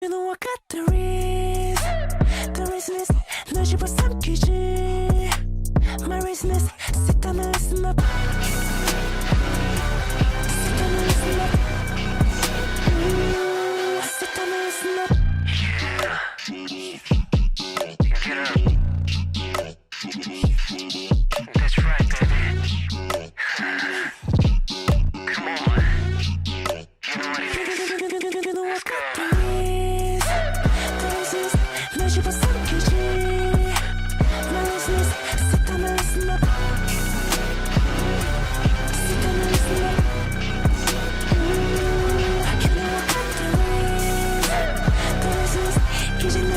You know I got the Rizzness 널 집어삼키지 My Rizzness sit down and listen up Sit down and listen up Sit down and listen up Get up. That's right, baby. Come on. You know what it is. You know I Let's go. got the Rizzness 널 집어삼키지 My Rizzness sit down and listen up Sit down and listen up You know I got the Rizzness 이제 널